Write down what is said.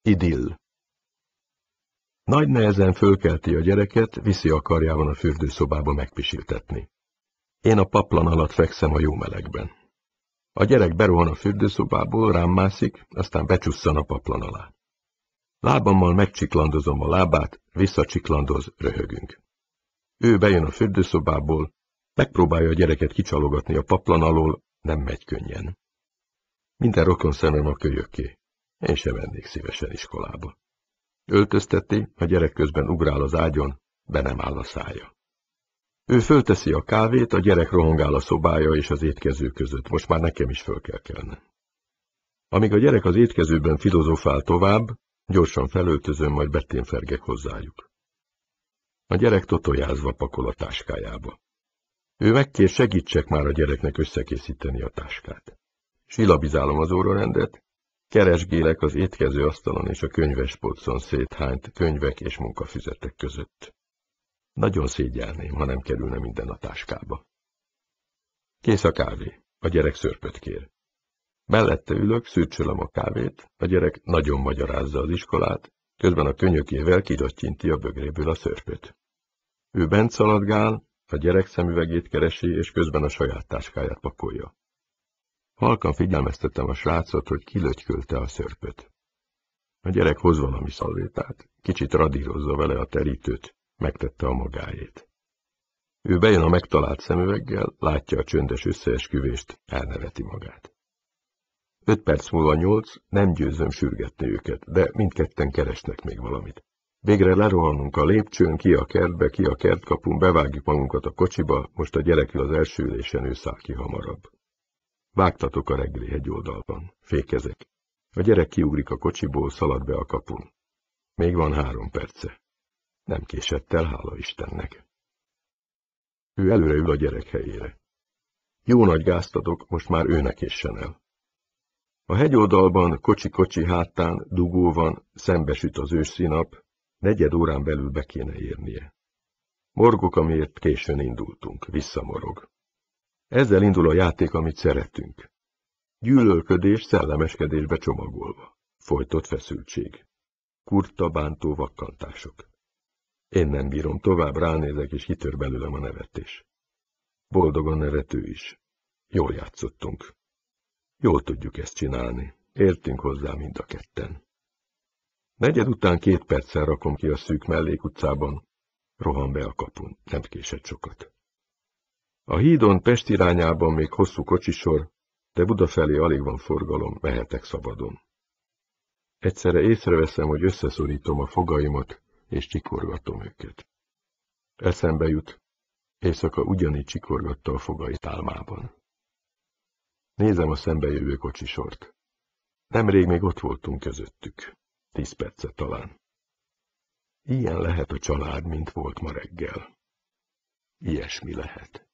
Idill. Nagy nehezen fölkelti a gyereket, viszi a karjában a fürdőszobába megpisiltetni. Én a paplan alatt fekszem a jó melegben. A gyerek berohan a fürdőszobából, rám mászik, aztán becsusszan a paplan alá. Lábammal megcsiklandozom a lábát, visszacsiklandoz, röhögünk. Ő bejön a fürdőszobából, megpróbálja a gyereket kicsalogatni a paplan alól, nem megy könnyen. Minden rokon szemem a kölyökké. Én sem mennék szívesen iskolába. Öltözteti, a gyerek közben ugrál az ágyon, be nem áll a szája. Ő fölteszi a kávét, a gyerek rohangál a szobája és az étkező között, most már nekem is föl kell kelnem. Amíg a gyerek az étkezőben filozofál tovább, gyorsan felöltözöm, majd betténfergek hozzájuk. A gyerek totojázva pakol a táskájába. Ő megkér, segítsek már a gyereknek összekészíteni a táskát. Silabizálom az órarendet, keresgélek az étkező asztalon és a könyvespolcon széthányt könyvek és munkafüzetek között. Nagyon szégyelném, ha nem kerülne minden a táskába. Kész a kávé, a gyerek szörpöt kér. Mellette ülök, szürcsölöm a kávét, a gyerek nagyon magyarázza az iskolát, közben a könyökével kidattyinti a bögréből a szörpöt. Ő bent szaladgál, a gyerek szemüvegét keresi, és közben a saját táskáját pakolja. Halkan figyelmeztetem a srácot, hogy kilötykölte a szörpöt. A gyerek hoz valami szalvétát, kicsit radírozza vele a terítőt, megtette a magáét. Ő bejön a megtalált szemüveggel, látja a csöndes összeesküvést, elneveti magát. 5 perc múlva 8, nem győzöm sürgetni őket, de mindketten keresnek még valamit. Végre lerohannunk a lépcsőn, ki a kertbe, ki a kertkapun, bevágjuk magunkat a kocsiba, most a gyerek az első ülésen, ő száll ki hamarabb. Vágtatok a reggeli hegyoldalban, fékezek. A gyerek kiugrik a kocsiból, szalad be a kapun. Még van 3 perce. Nem késett el, hála Istennek. Ő előre ül a gyerek helyére. Jó nagy gázt adok, most már őnek éssen el. A hegyoldalban, kocsi-kocsi háttán, dugó van, szembesüt az ősszinap, 4 órán belül be kéne érnie. Morgok, amiért későn indultunk, visszamorog. Ezzel indul a játék, amit szeretünk. Gyűlölködés szellemeskedésbe csomagolva. Folytott feszültség. Kurta, bántó vakkantások. Én nem bírom tovább, ránézek, és kitör belőlem a nevetés. Boldogan nevető is. Jól játszottunk. Jól tudjuk ezt csinálni. Értünk hozzá mind a ketten. 4 után 2 perccel rakom ki a szűk mellékutcában. Rohan be a kapun. Nem késett sokat. A hídon Pest irányában még hosszú kocsisor, de Buda felé alig van forgalom, mehetek szabadon. Egyszerre észreveszem, hogy összeszorítom a fogaimat, és csikorgatom őket. Eszembe jut, éjszaka ugyanígy csikorgatta a fogait álmában. Nézem a szembejövő kocsisort. Nemrég még ott voltunk közöttük, 10 percet talán. Ilyen lehet a család, mint volt ma reggel. Ilyesmi lehet.